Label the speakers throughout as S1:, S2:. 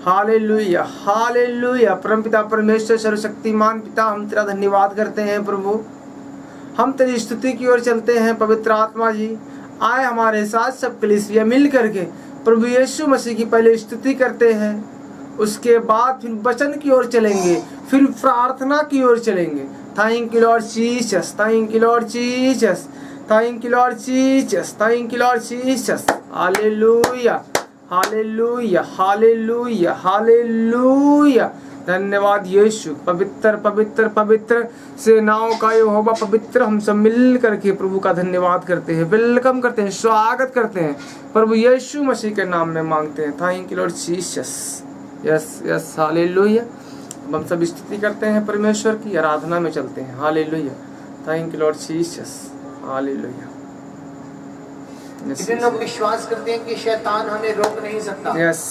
S1: Hallelujah hallelujah. परमपिता परमेश्वर सर्वशक्तिमान पिता, हम तेरा धन्यवाद करते हैं प्रभु। हम तेरी स्तुति की ओर चलते हैं। पवित्र आत्मा जी आए हमारे साथ, सब कलीसिया मिल करके प्रभु यीशु मसीह की पहले स्तुति करते हैं, उसके बाद फिर वचन की ओर चलेंगे, फिर प्रार्थना की ओर चलेंगे। Thank you Lord Jesus, thank you Lord Jesus, thank you Lord Jesus, thank you Lord Jesus. Hallelujah hallelujah hallelujah hallelujah. धन्यवाद यीशु। पवित्र पवित्र पवित्र सेनाओं का यहोवा पवित्र, हम सब मिल करके प्रभु का धन्यवाद करते हैं, वेलकम करते हैं, स्वागत करते हैं, प्रभु यीशु मसीह के नाम में मांगते हैं। Thank you Lord Jesus. Yes yes hallelujah. हम सब स्तुति करते हैं, परमेश्वर की आराधना में चलते हैं। Hallelujah. Thank you Lord Jesus. Hallelujah.
S2: कितने लोग विश्वास करते हैं कि शैतान हमें रोक नहीं सकता?
S1: यस,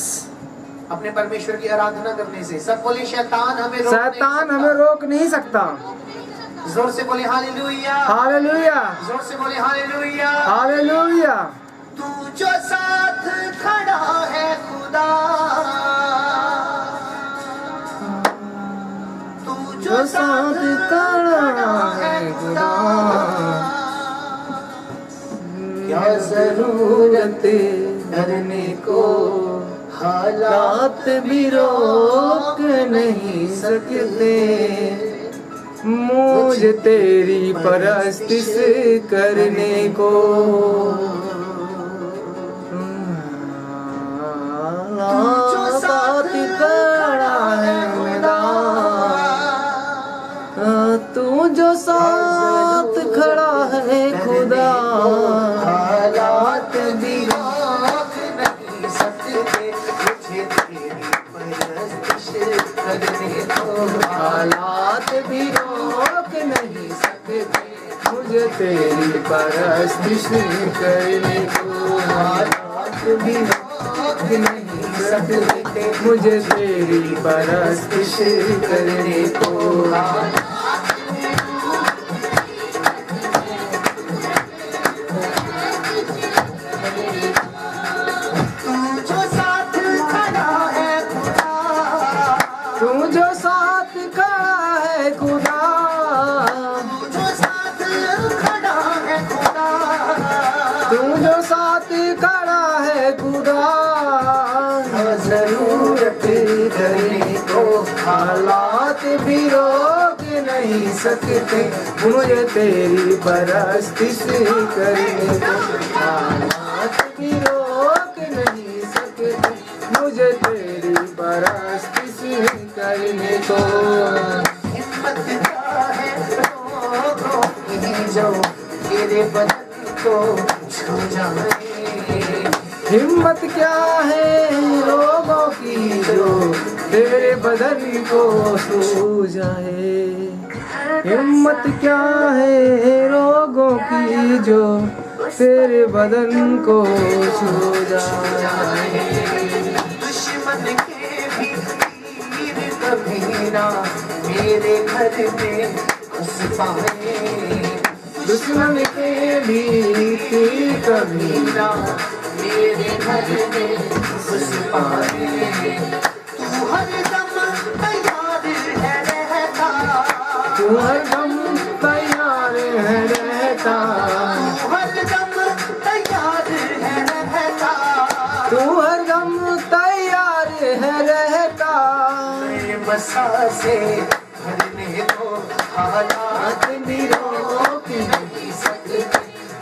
S2: अपने परमेश्वर की आराधना करने से। सब बोले शैतान हमें
S1: रोक नहीं सकता।
S2: जोर से बोले हालेलुया
S1: हालेलुया।
S2: जोर से बोले हालेलुया
S1: हालेलुया।
S2: तू जो साथ खड़ा है खुदा, तू जो साथ खड़ा है खुदा, क्या जरूरत डरने को, हालात भी रोक नहीं सकते,
S1: मुझे तेरी परस्तिश करने को।
S2: जो साथ खड़ा है खुदा,
S1: तू जो साथ खड़ा है खुदा,
S2: हालात भी रोक नहीं सकते, मुझे तेरी परस्तिश करने को,
S1: हालात भी रोक नहीं सकते, मुझे तेरी परस्तिश करने को।
S2: हालात भी रोक नहीं सकते,
S1: मुझे तेरी परस्तिश करने को। तू जो साथ खड़ा है खुदा,
S2: जो साथ खड़ा है खुदा,
S1: तू जो साथ खड़ा है खुदा,
S2: जरूरत करने को,
S1: हालात भी रोक नहीं सकते, मुझे तेरी परस्तिश करने को। हालात भी रोक नहीं सकते, मुझे तेरी परस्तिश करने को।
S2: हिम्मत क्या है लोगों की जो तेरे बदन को छू जाए,
S1: हिम्मत क्या है लोगों की जो तेरे बदन को छू जाए। हिम्मत क्या है लोगों की जो तेरे बदन को छू जाए।
S2: दुश्मन के भी तीर कभी ना मेरे घर में घुस पाए,
S1: दुश्मन के भी तीर कभी
S2: ना मेरे घर में घुस पाए, तू हरदम तैयार है रहता,
S1: तू हरदम तैयार है रहता,
S2: तू हरदम तैयार है रहता,
S1: तू हरदम तैयार है रहता।
S2: बसा से भरने को, हालात भी रोक नहीं सकते,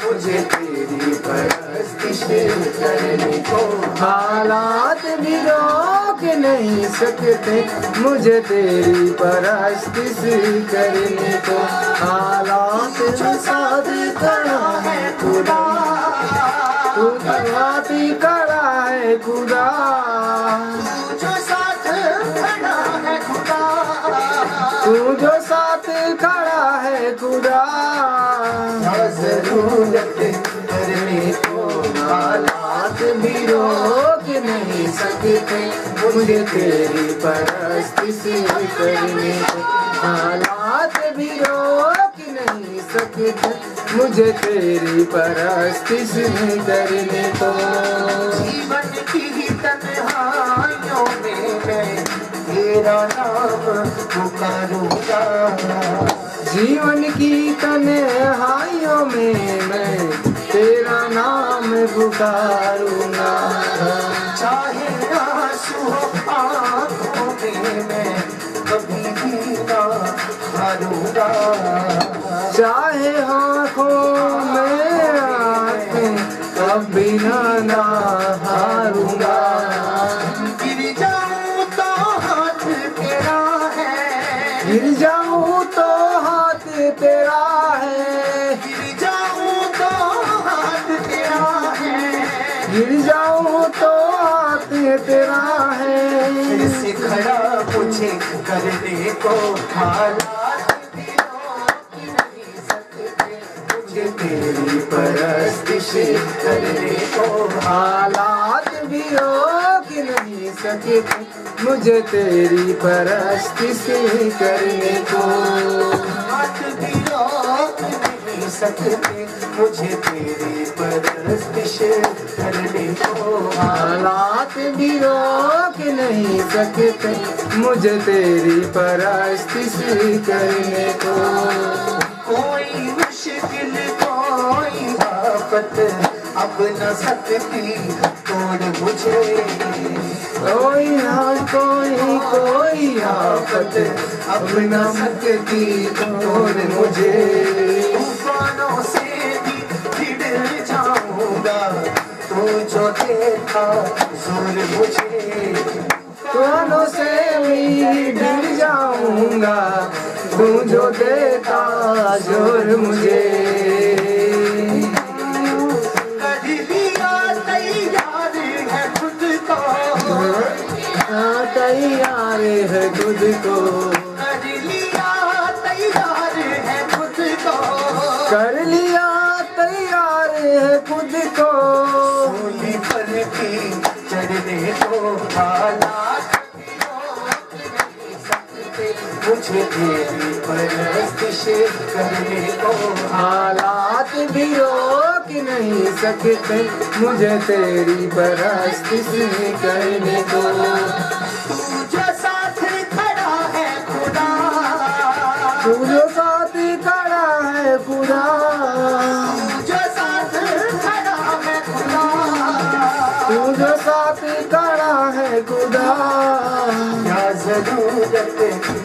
S2: मुझे तेरी परस्तिश करने को,
S1: हालात भी रोक नहीं सकते, मुझे तेरी परस्तिश करने को। हालात
S2: जो साथ खड़ा है खुदा,
S1: तू साथ खड़ा है खुदा,
S2: जो साथ खड़ा है खुदा,
S1: तू जो साथ खड़ा है खुदा,
S2: जरूरत करने को, हालात भी रोक नहीं सकते,
S1: मुझे तेरी परस्तिश करने को। हालात भी रोक नहीं सकते, मुझे तेरी परस्तिश करने को।
S2: जीवन की तन्हाइयों में तेरा नाम पुकारूंगा।
S1: जीवन की तन्हाइयों में मैं तेरा नाम पुकारूंगा।
S2: चाहे आंसू हो आँखों में मैं कभी भी ना हारूंगा।
S1: चाहे आँखों में आंखें कभी ना हारूंगा।
S2: गिर जाऊं तो हाथ तेरा है,
S1: गिर जाऊं तो हाथ तेरा है,
S2: गिर जाऊं तो हाथ तेरा है,
S1: गिर जाऊं तो हाथ तेरा है।
S2: ऐसे खड़ा मुझे करने को हालात भी रोक नहीं सकते, मुझे तेरी परस्तिश करने को
S1: हालात भी रोक नहीं सकते मुझे तेरी परस्तिश करने को।
S2: हाथ भी रोक नहीं सकते मुझे तेरी परस्तिश करने को।
S1: हालात भी रोक नहीं सकते मुझे तेरी परस्तिश करने को।
S2: कोई मुश्किल कोई आफत अब न सकती तोड़ मुझे,
S1: कोई आफत अब न सकती तोड़ मुझे।
S2: तूफानों से भी भिड़ जाऊंगा, तू जो देता जोर मुझे।
S1: तूफानों से भी डर जाऊंगा तू जो देता जोर मुझे।
S2: कर लिया तैयार है खुद को,
S1: तैयार है खुद को,
S2: कर लिया तैयार है खुद को,
S1: कर लिया तैयार है खुद को।
S2: सूली पर की चढ़ने को हालात भी रोक नहीं सकते मुझे तेरी परस्तिश करने को।
S1: हालात भी रोक नहीं सकते मुझे तेरी परस्तिश करने को।
S2: तू जो साथ खड़ा है खुदा,
S1: तू जो साथ खड़ा है खुदा,
S2: तू जो साथ खड़ा है खुदा,
S1: तू जो साथ खड़ा है खुदा।
S2: क्या जरूरत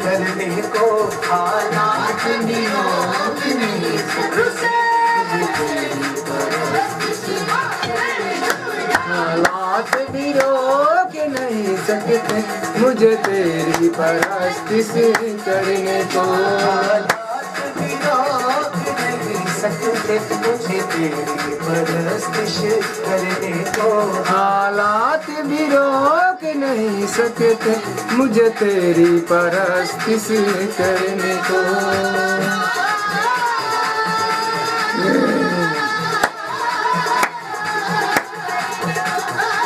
S2: करने को हालात भी रोक नहीं सकते।
S1: हालात भी रोक नहीं सकते मुझे तेरी परस्तिश करने को।
S2: हालात भी रोक नहीं सकते मुझे तेरी परस्तिश करने को।
S1: हालात भी रोक नहीं सकते मुझे तेरी परस्तिश करने को।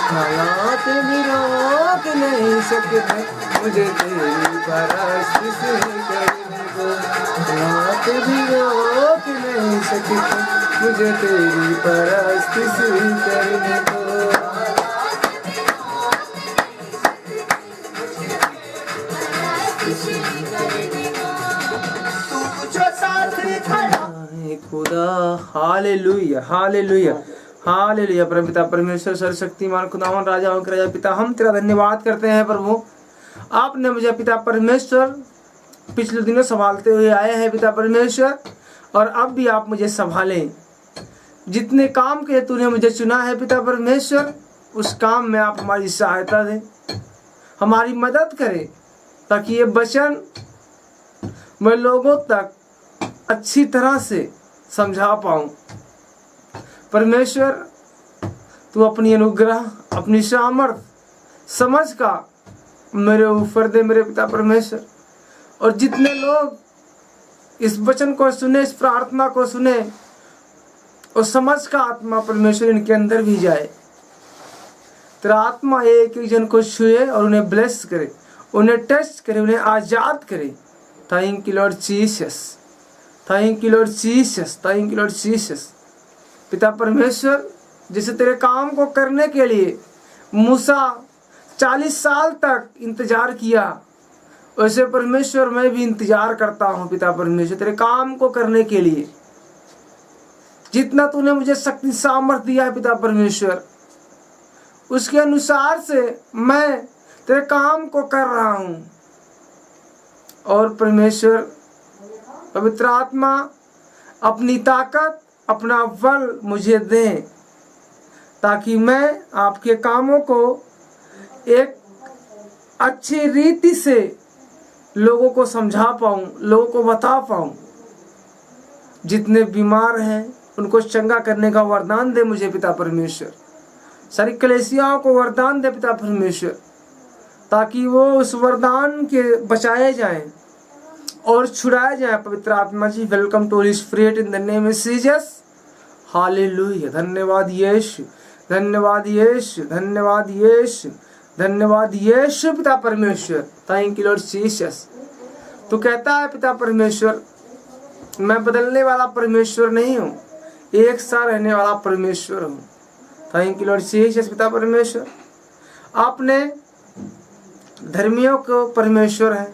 S1: हालात भी रोक नहीं सकते मुझे तेरी परस्तिश करने को। हालात भी रोक नहीं सकते मुझे तेरी परस्तिश करने को।
S2: तू जो साथ खड़ा
S1: खुदा। Hallelujah hallelujah hallelujah. परमपिता परमेश्वर सर्वशक्तिमान खुदावन राजाओं के राजा पिता, हम तेरा धन्यवाद करते हैं प्रभु। आपने मुझे पिता परमेश्वर पिछले दिनों संभालते हुए आए हैं पिता परमेश्वर, और अब भी आप मुझे संभालें। जितने काम के तूने मुझे चुना है पिता परमेश्वर, उस काम में आप हमारी सहायता दें, हमारी मदद करें, ताकि ये वचन मैं लोगों तक अच्छी तरह से समझा पाऊं। परमेश्वर, तू अपनी अनुग्रह, अपनी सामर्थ, समझ का मेरे ऊपर दे मेरे पिता परमेश्वर। और जितने लोग इस वचन को सुने, इस प्रार्थना को सुने, और समझ का आत्मा परमेश्वर इनके अंदर भी जाए। तेरा आत्मा एक एक जन को छुए और उन्हें ब्लेस करे, उन्हें टच करे, उन्हें आजाद करे। Thank you Lord Jesus, thank you Lord Jesus, thank you Lord Jesus. पिता परमेश्वर, जैसे तेरे काम को करने के लिए मूसा 40 साल तक इंतजार किया, वैसे परमेश्वर मैं भी इंतजार करता हूँ पिता परमेश्वर तेरे काम को करने के लिए। जितना तूने मुझे शक्ति सामर्थ्य दिया है पिता परमेश्वर, उसके अनुसार से मैं तेरे काम को कर रहा हूँ। और परमेश्वर पवित्र आत्मा अपनी ताकत अपना बल मुझे दे, ताकि मैं आपके कामों को एक अच्छी रीति से लोगों को समझा पाऊँ, लोगों को बता पाऊँ। जितने बीमार हैं उनको चंगा करने का वरदान दे मुझे पिता परमेश्वर। सारी कलीसियाओं को वरदान दे पिता परमेश्वर, ताकि वो उस वरदान के बचाए जाएं और छुड़ाए जाएं। पवित्र आत्मा जी, welcome to Holy Spirit in the name of Jesus. Hallelujah. धन्यवाद यीशु, धन्यवाद यीशु, धन्यवाद यीशु, धन्यवाद यीशु पिता परमेश्वर। Thank you Lord Jesus. तू कहता है पिता परमेश्वर, मैं बदलने वाला परमेश्वर नहीं हूँ, एक सा रहने वाला परमेश्वर हूँ। थैंक यू लॉर्ड जीसस पिता परमेश्वर। आपने धर्मियों को परमेश्वर है,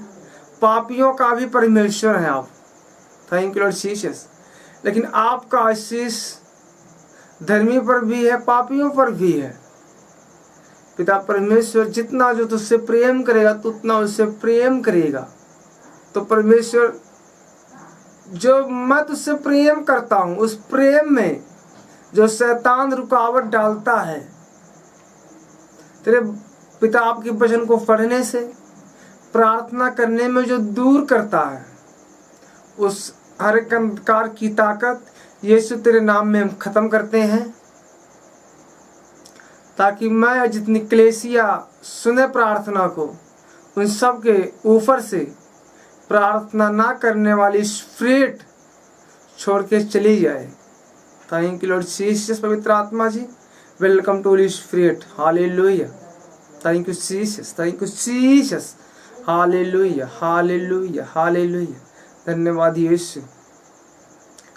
S1: पापियों का भी परमेश्वर है आप। Thank you Lord Jesus. लेकिन आपका आशीष धर्मी पर भी है, पापियों पर भी है पिता परमेश्वर। जितना जो तुझसे प्रेम करेगा तो उतना उससे प्रेम करेगा। तो परमेश्वर, जो मैं तुझसे प्रेम करता हूँ, उस प्रेम में जो शैतान रुकावट डालता है, तेरे पिता आपके वचन को पढ़ने से, प्रार्थना करने में जो दूर करता है, उस हर एक अंधकार की ताकत यीशु तेरे नाम में हम खत्म करते हैं, ताकि मैं जितनी कलीसिया सुने प्रार्थना को, उन सब के ऊपर से प्रार्थना ना करने वाली स्पिरिट छोड़ के चली जाए। Thank you Lord Jesus. पवित्र आत्मा जी, welcome to Holy Spirit. Hallelujah. Thank you Jesus, thank you Jesus. Hallelujah, hallelujah, hallelujah. धन्यवाद यीशु।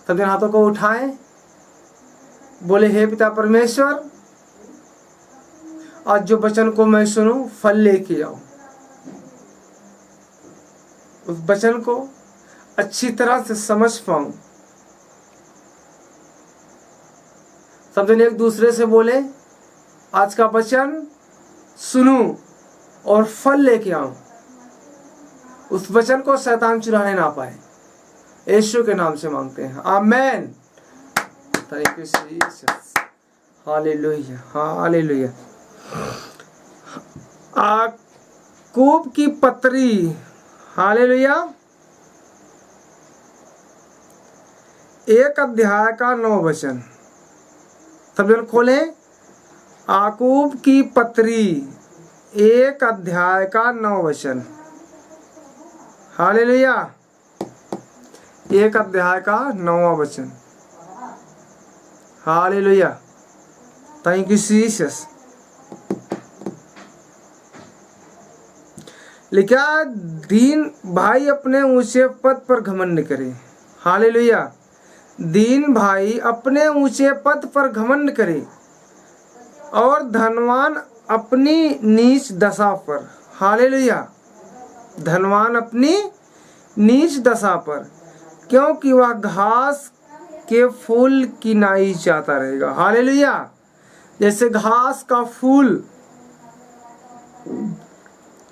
S1: सब जन हाथों को उठाएं, बोले हे पिता परमेश्वर, आज जो वचन को मैं सुनूं फल लेके आओ। उस वचन को अच्छी तरह से समझ पाऊं। सब जन एक दूसरे से बोले, आज का वचन सुनूं और फल लेके आऊं। उस वचन को शैतान चुराने ना पाए। यीशु के नाम से मांगते हैं, amen. Thank you Jesus. Hallelujah, hallelujah. Yakub की पत्री, हालेलुया, 1 अध्याय का 9 वचन। सब जन खोलें। याकूब की पत्री 1 अध्याय का 9 वचन। हालेलुया। 1 अध्याय का 9वां वचन। हालेलुया। Thank you Jesus. लिखा, दीन भाई अपने ऊंचे पद पर घमंड करे। हालेलुया। दीन भाई अपने ऊंचे पद पर घमंड करे और धनवान अपनी नीच दशा पर। हालेलुया। धनवान अपनी नीच दशा पर, क्योंकि वह घास के फूल की नाई चाहता रहेगा। हालेलुया। जैसे घास का फूल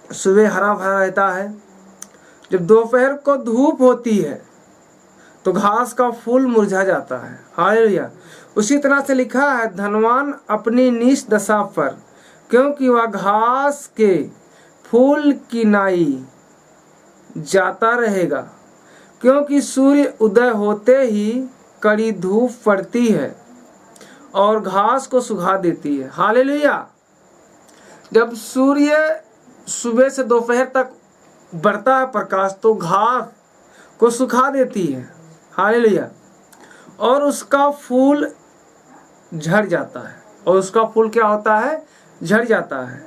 S1: सुबह हरा भरा रहता है, जब दोपहर को धूप होती है तो घास का फूल मुरझा जाता है। हालेलुया। उसी तरह से लिखा है, धनवान अपनी नीच दशा पर, क्योंकि वह घास के फूल की नाई जाता रहेगा, क्योंकि सूर्य उदय होते ही कड़ी धूप पड़ती है और घास को सुखा देती है। हालेलुया। जब सूर्य सुबह से दोपहर तक बढ़ता है प्रकाश, तो घास को सुखा देती है। हालेलुया। और उसका फूल झड़ जाता है। और उसका फूल क्या होता है? झड़ जाता है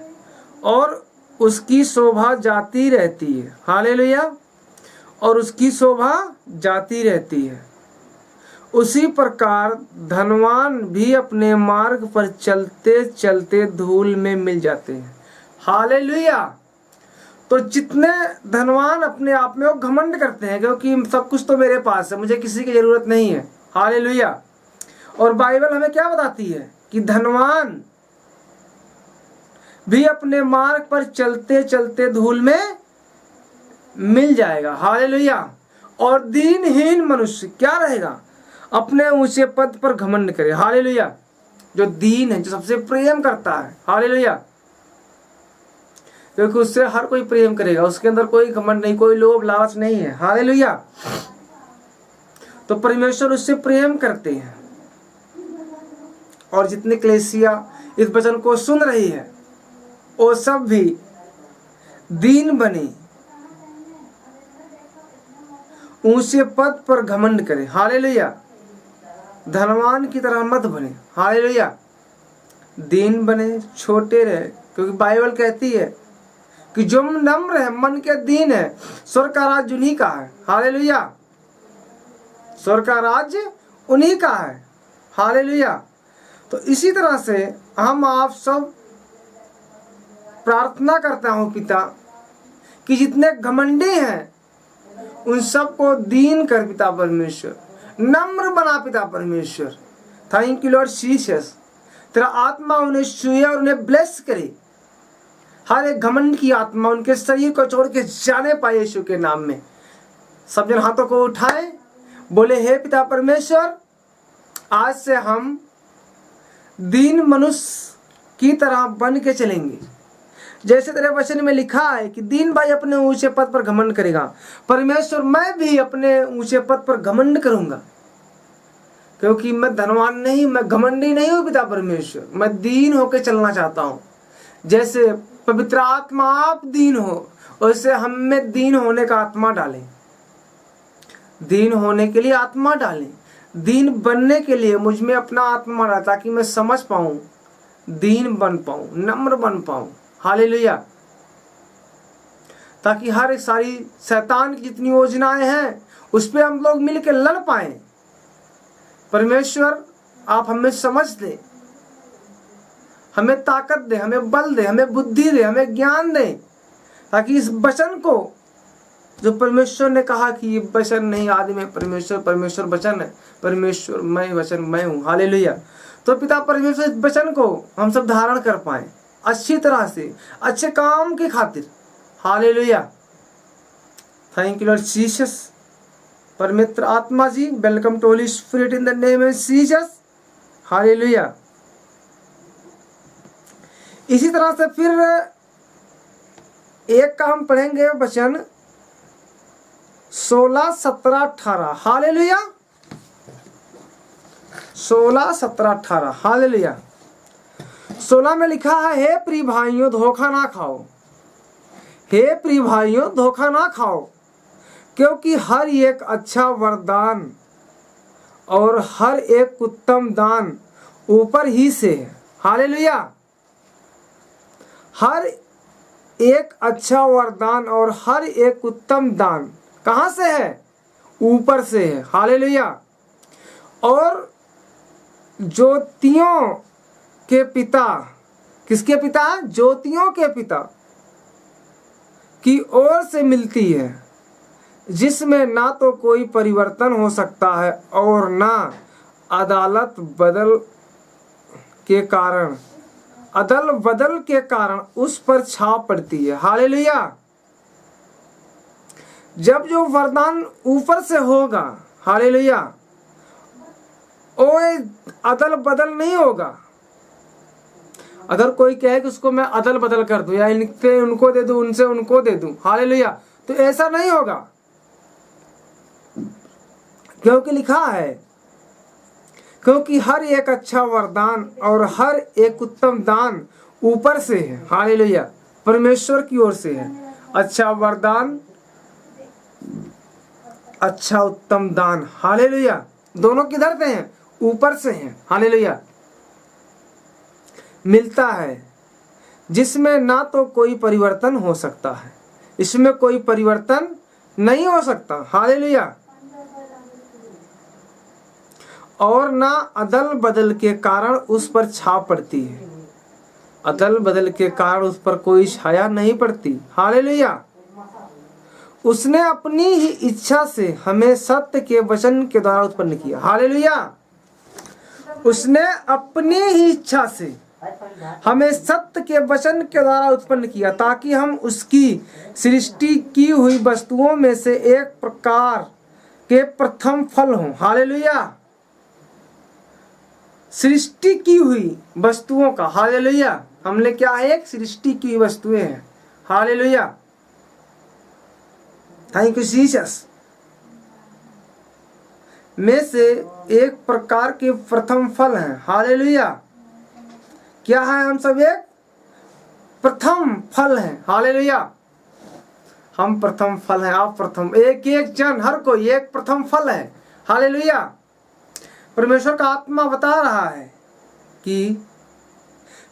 S1: और उसकी शोभा जाती रहती है। हालेलुया। और उसकी शोभा जाती रहती है। उसी प्रकार धनवान भी अपने मार्ग पर चलते चलते धूल में मिल जाते हैं। हालेलुया। तो जितने धनवान अपने आप में वो घमंड करते हैं क्योंकि सब कुछ तो मेरे पास है, मुझे किसी की जरूरत नहीं है। हालेलुया। और बाइबल हमें क्या बताती है कि धनवान भी अपने मार्ग पर चलते चलते धूल में मिल जाएगा। हालेलुया। और दीनहीन मनुष्य क्या रहेगा? अपने ऊंचे पद पर घमंड करे। हालेलुया। जो दीन है, जो सबसे प्रेम करता है। हालेलुया। क्योंकि उससे हर कोई प्रेम करेगा, उसके अंदर कोई घमंड नहीं, कोई लोभ लालच नहीं है। हालेलुया। तो परमेश्वर उससे प्रेम करते हैं। और जितने कलीसिया इस वचन को सुन रही है वो सब भी दीन बने, ऊंचे पद पर घमंड करे। हालेलुया। धनवान की तरह मत बने। हालेलुया। दीन बने, छोटे रहे, क्योंकि बाइबल कहती है कि जो नम्र है, मन के दीन है, स्वर्ग का राज्य उन्हीं का है। हालेलुया। स्वर्ग का राज्य उन्हीं का है। हालेलुया। तो इसी तरह से हम आप सब प्रार्थना करता हूं पिता कि जितने घमंडी हैं उन सबको दीन कर पिता परमेश्वर, नम्र बना पिता परमेश्वर। Thank you Lord Jesus. तेरा आत्मा उन्हें छुए और उन्हें ब्लेस करे। हर एक घमंड की आत्मा उनके शरीर को छोड़ के जाने पाए यीशु के नाम में। सब जन हाथों को उठाए, बोले हे पिता परमेश्वर, आज से हम दीन मनुष्य की तरह बन के चलेंगे। जैसे तेरे वचन में लिखा है कि दीन भाई अपने ऊंचे पद पर घमंड करेगा। परमेश्वर मैं भी अपने ऊंचे पद पर घमंड करूंगा, क्योंकि मैं धनवान नहीं, मैं घमंडी नहीं हूं पिता परमेश्वर। मैं दीन होकर चलना चाहता हूं। जैसे पवित्र आत्मा आप दीन हो, वैसे हम में दीन होने का आत्मा डालें। दीन होने के लिए आत्मा डालें, दीन बनने के लिए मुझ में अपना आत्मा डालें, ताकि मैं समझ पाऊं, दीन बन पाऊं, नम्र बन पाऊं। हालेलुया। ताकि हर एक सारी शैतान की जितनी योजनाएं हैं उस पे हम लोग मिलकर लड़ पाए। परमेश्वर आप हमें समझ दे, हमें ताकत दे, हमें बल दे, हमें बुद्धि दे, हमें ज्ञान दे, ताकि इस वचन को जो परमेश्वर ने कहा कि ये वचन नहीं आदमी है, परमेश्वर, परमेश्वर वचन है, परमेश्वर मैं वचन मैं हूँ। हालेलुया। तो पिता परमेश्वर इस वचन को हम सब धारण कर पाए अच्छी तरह से, अच्छे काम की खातिर। Hallelujah. Thank you Lord Jesus. परमेश्वर आत्मा जी, welcome to Holy Spirit in the name of Jesus. Hallelujah. इसी तरह से फिर एक का हम पढ़ेंगे वचन 16, 17, 18। हालेलुया। 16, 17, 18। हालेलुया। 16 में लिखा है, हे प्रिय भाइयों धोखा ना खाओ। हे प्रिय भाइयों धोखा ना खाओ, क्योंकि हर एक अच्छा वरदान और हर एक उत्तम दान ऊपर ही से है। हालेलुया। हर एक अच्छा वरदान और हर एक उत्तम दान कहाँ से है? ऊपर से है। हालेलुया। और ज्योतियों के पिता, किसके पिता? ज्योतियों के पिता की ओर से मिलती है, जिसमें ना तो कोई परिवर्तन हो सकता है और ना अदल बदल के कारण उस पर छाप पड़ती है। हालेलुया। जब जो वरदान ऊपर से होगा, हालेलुया, वो अदल बदल नहीं होगा। अगर कोई कहे कि उसको मैं अदल बदल कर दूं, या इनसे उनको दे दूं, उनसे उनको दे दूं, हालेलुया, तो ऐसा नहीं होगा। क्योंकि लिखा है, क्योंकि हर एक अच्छा वरदान और हर एक उत्तम दान ऊपर से है। हालेलुया। परमेश्वर की ओर से है। अच्छा वरदान, अच्छा उत्तम दान। हालेलुया। दोनों किधर से हैं? ऊपर से हैं। हालेलुया। मिलता है, जिसमें ना तो कोई परिवर्तन हो सकता है, इसमें कोई परिवर्तन नहीं हो सकता। हालेलुया। और ना अदल बदल के कारण उस पर छाप पड़ती है। अदल बदल के कारण उस पर कोई छाया नहीं पड़ती। हालेलुया। उसने अपनी ही इच्छा से हमें सत्य के वचन के द्वारा उत्पन्न किया। हालेलुया। उसने अपनी ही इच्छा से हमें सत्य के वचन के द्वारा उत्पन्न किया ताकि हम उसकी सृष्टि की हुई वस्तुओं में से एक प्रकार के प्रथम फल हों। हालेलुया। सृष्टि की हुई वस्तुओं का, हालेलुया, हमने क्या है, एक सृष्टि की हुई वस्तुएं हैं। हालेलुया। Thank you Jesus. में से एक प्रकार के प्रथम फल हैं। हालेलुया। क्या है, हम सब एक प्रथम फल हैं। हालेलुया। हम प्रथम फल हैं, आप प्रथम, एक एक जन, हर कोई एक प्रथम फल है। हालेलुया। परमेश्वर का आत्मा बता रहा है कि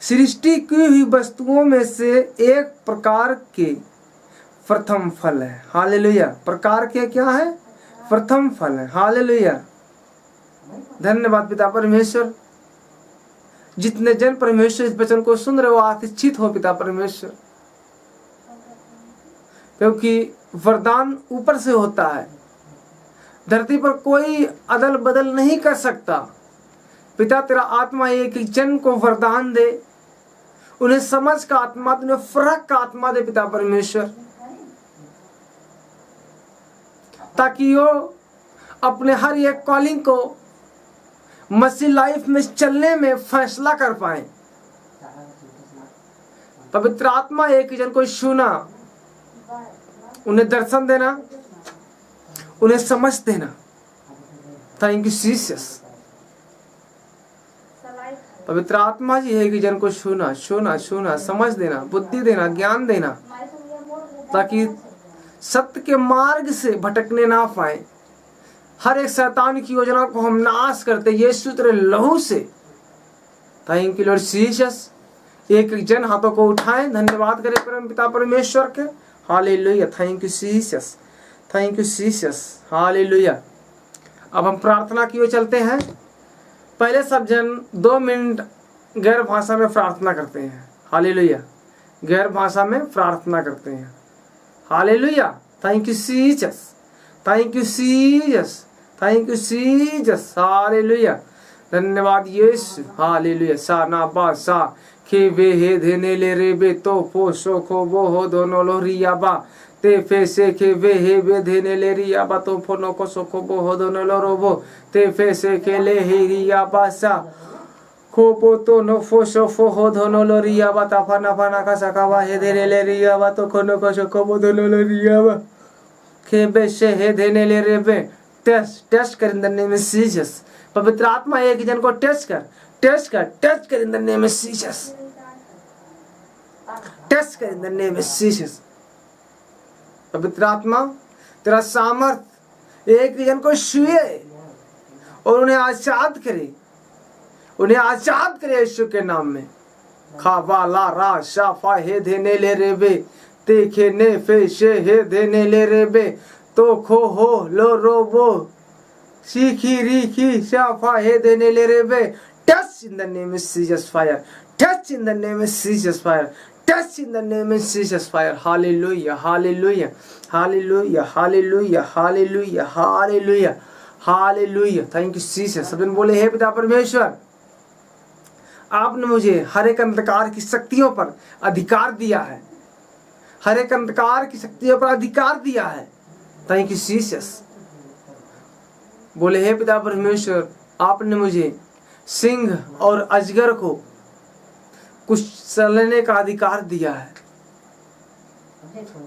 S1: सृष्टि की हुई वस्तुओं में से एक प्रकार के प्रथम फल है। हालेलुया। प्रकार के क्या है, प्रथम फल है। हालेलुया। धन्यवाद पिता परमेश्वर। जितने जन परमेश्वर इस वचन को सुन रहे हो आशीषित हो पिता परमेश्वर, क्योंकि वरदान ऊपर से होता है, धरती पर कोई अदल बदल नहीं कर सकता। पिता तेरा आत्मा एक जन को वरदान दे, उन्हें समझ का आत्मा, उन्हें फर्क का आत्मा दे पिता परमेश्वर, ताकि वो अपने हर एक कॉलिंग को मसीह लाइफ में चलने में फैसला कर पाए। पवित्र आत्मा एक जन को छूना, उन्हें दर्शन देना, उन्हें समझ देना। Thank you Jesus. पवित्र आत्मा जी एक जन को छूना, छूना, छूना, समझ देना, बुद्धि देना, ज्ञान देना, ताकि सत्य के मार्ग से भटकने ना पाए। हर एक शैतान की योजना को हम नाश करते यीशु तेरे लहू से। Thank you Lord Jesus. एक जन हाथों को उठाएं, धन्यवाद करें परम पिता परमेश्वर के। Hallelujah. Thank you Jesus. Thank you Jesus. Hallelujah. अब हम प्रार्थना की ओर चलते हैं। पहले सब जन 2 मिनट गैर भाषा में प्रार्थना करते हैं। हालेलुया। गैर भाषा में प्रार्थना करते हैं। Hallelujah. Thank you Jesus. Thank you Jesus. Thank you Jesus. Hallelujah. धन्यवाद यीशु। हालेलुया। सा ना बा सा खे वे हे धेने ले रे बे तो फो सो खो वो हो दोनों लो रिया बा ते फे से खे वे हे वे धेने ले रिया बा तो फो नो को सो खो वो हो दोनों लो रो वो ते फे से खे ले हे रिया बा सा खो पो तो नो फो सो फो हो दोनों लो रिया बा ता फा ना का सका वा हे धेने ले रिया बा तो खो नो को सो खो वो दोनों लो रिया बा खे बे से हे धेने ले रे बे। टेस्ट कर in the name of Jesus. पवित्र आत्मा एक जन को टेस्ट कर in the name of Jesus. Test कर in the name of Jesus. पवित्र आत्मा तेरा सामर्थ एक जन को छुए और उन्हें आजाद करे यीशु के नाम में। खावा ला रा शाफा हे देने ले रे बे देखे ने फे शे हे देने ले रे बे तो खो हो लो रो वो सीखी रीखी शाफा हे देने ले रे बे। Touch in the name of Jesus fire. Touch in the name of Jesus fire. Touch in the name of Jesus fire. Hallelujah. Hallelujah. Hallelujah. Hallelujah. Hallelujah. Hallelujah. Hallelujah. Thank you Jesus. सब जन बोले हे पिता परमेश्वर, आपने मुझे हर एक अंधकार की शक्तियों पर अधिकार दिया है। हर एक अंधकार की शक्तियों पर अधिकार दिया है। Thank you Jesus. बोले हे पिता परमेश्वर, आपने मुझे सिंह और अजगर को कुचलने का अधिकार दिया है।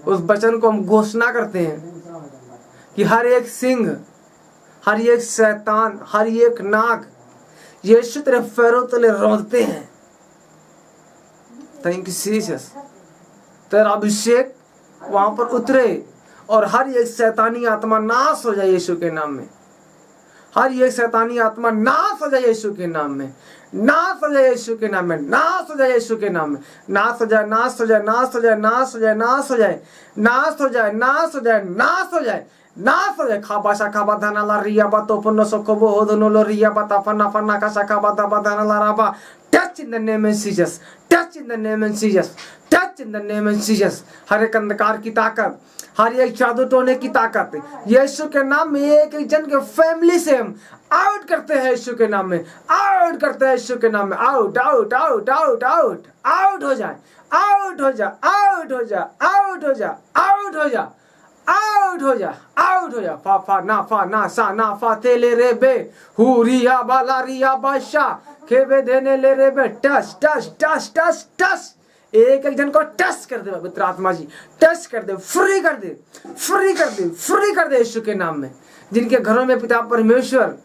S1: उस वचन को हम घोषणा करते हैं कि हर एक सिंह, हर एक शैतान, हर एक नाग यीशु तेरे पैरों तले रौंदते हैं। Thank you Jesus. तेरा अभिषेक वहां पर उतरे और हर एक शैतानी आत्मा नाश हो जाए यीशु के नाम में। हर एक शैतानी आत्मा नाश हो जाए यीशु के नाम में। नाश हो जाए यीशु के नाम में। नाश हो जाए यीशु के नाम में। नाश हो जाए, नाश हो जाए, नाश हो जाए, नाश हो जाए, नाश हो जाए, नाश हो जाए, नाश हो जाए, नाश हो जाए, नाश हो जाए। खाबा शाखाबा धना ला रिया बा तो पुनो सोकोबो हो दोनो लो रिया बा ताफना फना का शाखाबा दबा धना ला राबा। Touch in the name of Jesus, touch in the name of Jesus, touch in the name of Jesus. हर एक अंधकार की ताकत, हर एक जादू टोने की ताकत यीशु के नाम में एक एक जन के फैमिली से हम आउट करते हैं। यीशु के नाम में आउट करते हैं। यीशु के नाम में out out out out out out हो जाए, आउट हो जा, आउट हो जा, आउट हो जा, आउट हो जा, आउट हो जा, आउट हो जा। फा ना सा तेले रे बे हुरिया बाला रिया बादशाह खेबे देने ले रे बे। Touch touch touch touch touch, एक एक जन को टच कर दे पवित्र आत्मा जी, टच कर दे, फ्री कर दे, फ्री कर दे, फ्री कर दे यीशु के नाम में। जिनके घरों में पिता परमेश्वर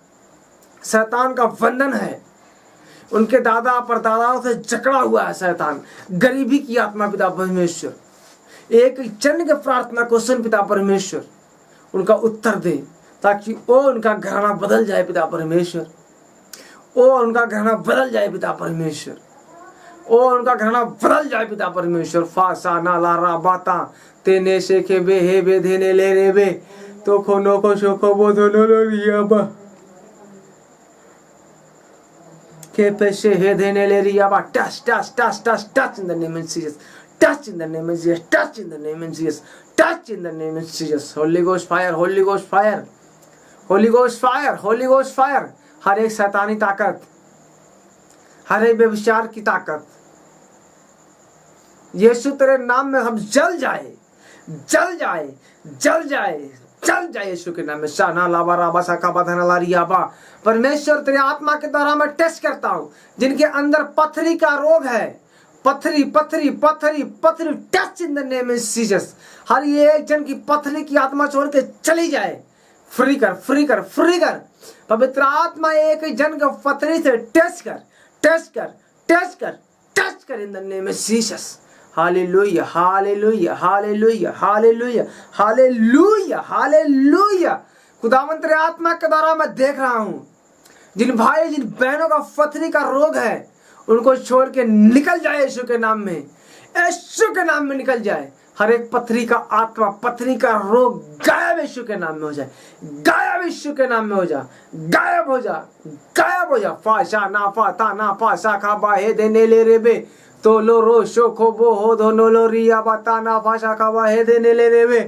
S1: शैतान का बंधन है, उनके दादा परदादाओं से जकड़ा हुआ है शैतान, गरीबी की आत्मा पिता परमेश्वर, एक जन के प्रार्थना को सुन पिता परमेश्वर, उनका उत्तर दे ताकि वो उनका घराना बदल जाए पिता परमेश्वर, वो उनका घराना बदल जाए पिता परमेश्वर, वो उनका घराना बदल जाए पिता परमेश्वर। फासा ना ला रा बाता तेने से के बे हे बे देने ले रे बे तो खोनो को शोको बो दोनो लो रिया बा के पैसे हे देने ले रिया बा। Touch touch touch touch touch in the name of Jesus, touch in the name of Jesus, touch in the name of Jesus, touch in the name of Jesus. Holy Ghost fire, Holy Ghost fire, Holy Ghost fire, Holy Ghost fire. हर एक शैतानी ताकत, हर एक व्यभिचार की ताकत यीशु तेरे नाम में हम जल जाए, जल जाए, जल जाए, जल जाए यीशु के नाम में। शाना लावा राबा साका बधना ला रियाबा। परमेश्वर तेरे आत्मा के द्वारा मैं टेस्ट करता हूं जिनके अंदर पथरी का रोग है, पथरी पथरी पथरी पथरी, touch in the name of Jesus. हर एक जन की पथरी की आत्मा छोड़ के चली जाए, फ्री कर, फ्री कर, फ्री कर। पवित्र आत्मा एक जन के पथरी से टेस्ट कर, टेस्ट कर, टेस्ट कर, टच कर in the name of Jesus. Hallelujah, hallelujah, hallelujah, hallelujah, hallelujah, hallelujah. खुदावंत तेरे आत्मा के द्वारा मैं देख रहा हूं जिन भाई जिन बहनों का पथरी का रोग है उनको छोड़ के निकल जाए यीशु के नाम में, यीशु के नाम में निकल जाए। हर एक पथरी का आत्मा, पथरी का रोग गायब यीशु के नाम में हो जाए, गायब यीशु के नाम में हो जा, गायब हो जा, गायब हो जा। फाशा ना फाता ना फाशा खा बाहे देने ले रे बे तो लो रो शो खो बो हो दोनो लो रिया बाता ना फाशा खा बाहे देने ले रे बे।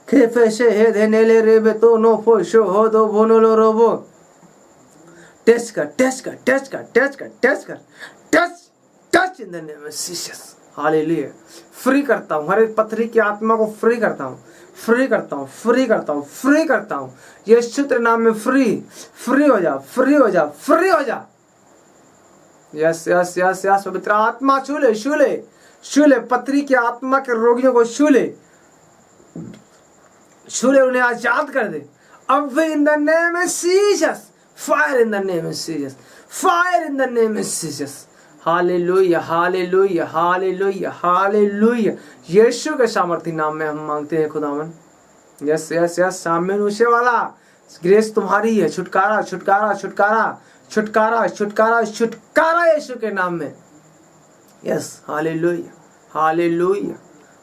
S1: खेफे से हे देने ले रे बे तो नो फो शो हो दो बोनो लो रोबो। टेस्ट कर, टेस्ट कर, टेस्ट कर, टेस्ट कर, टेस्ट कर, touch touch in the name of Jesus. Hallelujah. Free करता हूँ हर एक पथरी की आत्मा को, फ्री करता हूँ, फ्री करता हूँ, फ्री करता हूँ, फ्री करता हूँ। यीशु तेरे नाम में फ्री, फ्री हो जा, फ्री हो जा, फ्री हो जा। Yes yes yes yes. पवित्र आत्मा छू ले, छू ले, छू ले। पथरी की आत्मा के रोगियों को छू ले, छू ले, उन्हें आजाद कर दे अब इन the name of Jesus. Fire in the name of Jesus. Fire in the name of Jesus. Hallelujah, hallelujah, hallelujah, hallelujah. यीशु के सामर्थी नाम में हम मांगते हैं खुदावन। Yes yes yes. सामने ऊंचे वाला ग्रेस तुम्हारी है। छुटकारा, छुटकारा, छुटकारा, छुटकारा, छुटकारा, छुटकारा यीशु के नाम में। Yes. Hallelujah, hallelujah,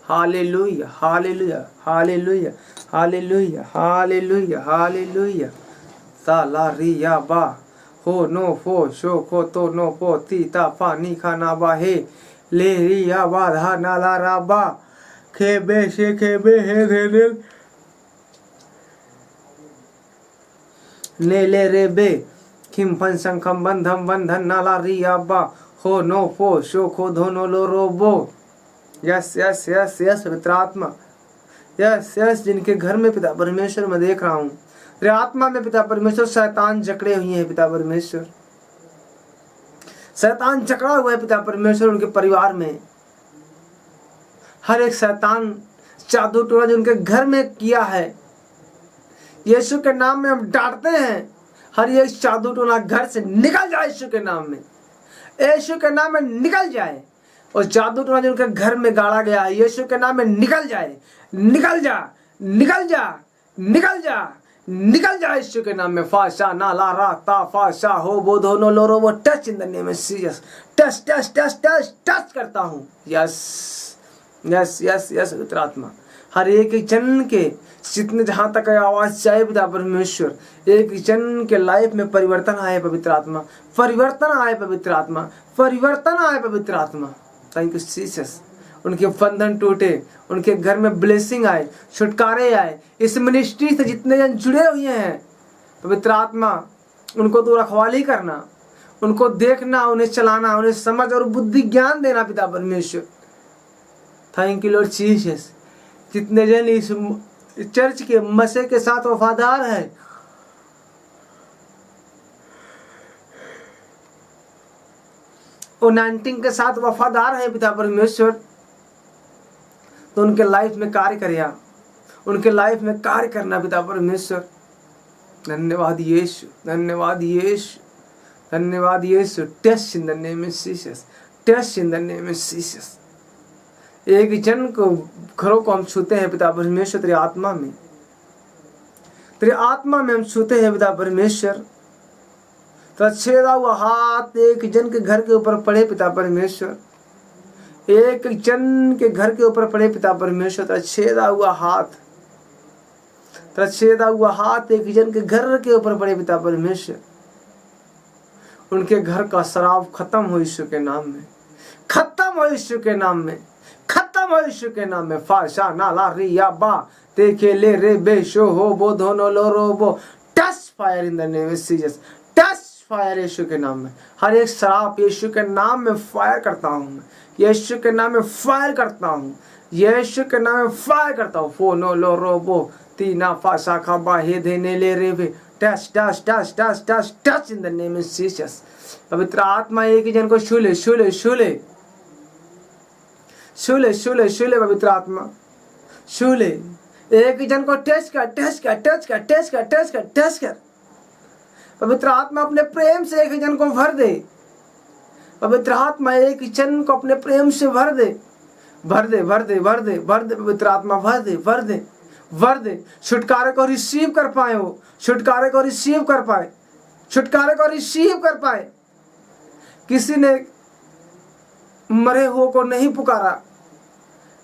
S1: hallelujah, hallelujah, hallelujah, hallelujah, hallelujah, hallelujah. ताला रिया बा हो नो फो शो को तो नो फो ती ता पा नी खाना बा हे ले रिया बा धा नाला रा बा खे बे शे खे बे हे दे ने ले रे बे खिम फन संखम बंधम बंधन नाला रिया बा हो नो फो शो को धोनो लो रोबो। Yes yes yes yes. पवित्र आत्मा, यस यस। जिनके घर में पिता परमेश्वर मैं देख रहा हूँ तेरे आत्मा में पिता परमेश्वर शैतान जकड़े हुए हैं पिता परमेश्वर, शैतान जकड़ा हुआ है पिता परमेश्वर उनके परिवार में। हर एक शैतान जादू टोना जो उनके घर में किया है यीशु के नाम में हम डांटते हैं। हर एक जादू टोना घर से निकल जाए यीशु के नाम में, यीशु के नाम में निकल जाए। और जादू टोना जो उनके घर में गाड़ा गया है यीशु के नाम में निकल जाए, निकल जा, निकल जा, निकल जा, निकल जाए यीशु के नाम में। फाशा ना ला रा ता फाशा हो बो दोनो लोरो वो। Touch in the name of Jesus. Touch touch touch touch touch करता हूँ। यस यस यस यस पवित्र आत्मा, हर एक जन के जितने जहाँ तक आवाज़ जाए पिता परमेश्वर, एक जन के लाइफ में परिवर्तन आए पवित्र आत्मा, परिवर्तन आए पवित्र आत्मा, परिवर्तन आए पवित्र आत्मा। Thank you Jesus. उनके बंधन टूटे, उनके घर में ब्लेसिंग आए, छुटकारे आए। इस मिनिस्ट्री से जितने जन जुड़े हुए हैं पवित्र आत्मा, उनको तो रखवाली करना, उनको देखना, उन्हें चलाना, उन्हें समझ और बुद्धि ज्ञान देना पिता परमेश्वर। Thank you Lord Jesus. जितने जन इस चर्च के मसीह के साथ वफादार है, अनॉइंटिंग के साथ वफादार है पिता परमेश्वर, तो उनके लाइफ में कार्य करिया, उनके लाइफ में कार्य करना पिता परमेश्वर। धन्यवाद यीशु, धन्यवाद यीशु, धन्यवाद Yeshu. Test in the name of Jesus, test in the name of Jesus. एक जन को घरों को हम छूते हैं पिता परमेश्वर, तेरी आत्मा में, तेरी आत्मा में हम छूते हैं पिता परमेश्वर। तो छेदा हुआ हाथ एक जन के घर के ऊपर पड़े पिता परमेश्वर, एक जन के घर के ऊपर पड़े पिता परमेश्वर। तेरा छेदा हुआ हाथ, तेरा छेदा हुआ हाथ एक जन के घर के ऊपर पड़े पिता परमेश्वर। उनके घर का शराब खत्म हो यीशु के नाम में, खत्म हो यीशु के नाम में, खत्म हो यीशु के नाम में। फाशा नाला रिया बा देखे ले रे बेशो हो बो दोनों लो रो बो। Touch fire in the name of Jesus, touch fire Yeshu के नाम में। हर एक शराब यीशु के नाम में फायर करता हूँ, यीशु के नाम में फायर करता हूँ, यीशु के नाम में फायर करता हूँ। फो नो लो रो बो तीना फाशा खबा हे देने ले रे बे। Touch touch touch touch touch touch in the name of Jesus. पवित्र आत्मा एक ही जन को छू ले, छू ले, छू ले, छू ले, छू ले, छू ले पवित्र आत्मा, छू ले। एक ही जन को टच कर, टच कर, टच कर, टच कर, टच कर, टच कर। पवित्र आत्मा अपने प्रेम से एक ही जन को भर दे। पवित्र आत्मा एक ही जन को अपने प्रेम से भर दे, भर दे, भर दे, भर दे, भर दे। पवित्र आत्मा भर दे, भर दे, भर दे। छुटकारे को रिसीव कर पाए, वो छुटकारे को रिसीव कर पाए, छुटकारे को रिसीव कर पाए। किसी ने मरे हुए को नहीं पुकारा,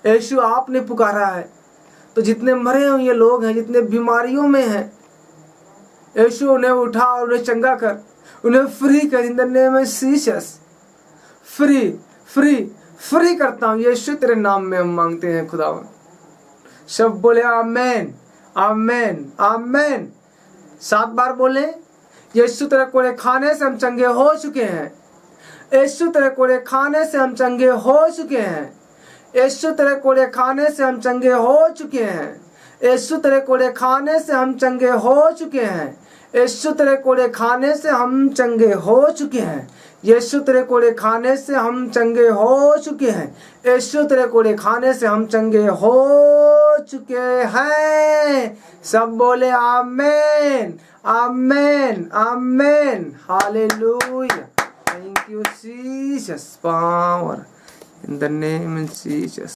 S1: यीशु आपने पुकारा है। तो जितने मरे हुए लोग हैं, जितने बीमारियों में हैं, यीशु उन्हें उठा और उन्हें चंगा कर, उन्हें फ्री कर in the name of Jesus. Free free free करता हूँ यीशु, तेरे नाम में हम मांगते हैं खुदावन। सब बोले आमेन, आमेन, आमेन। 7 बार बोले। यीशु तेरे कोड़े खाने से हम चंगे हो चुके हैं, यीशु तेरे कोड़े खाने से हम चंगे हो चुके हैं, यीशु तेरे कोड़े खाने से हम चंगे हो चुके हैं, यीशु तेरे कोड़े खाने से हम चंगे हो चुके हैं, यीशु तेरे कोड़े खाने से हम चंगे हो चुके हैं, यीशु तेरे कोड़े खाने से हम चंगे हो चुके हैं, यीशु तेरे कोड़े खाने से हम चंगे हो चुके हैं। सब बोले आमेन, आमेन, आमेन, hallelujah. Thank you, Jesus. Power in the name of Jesus.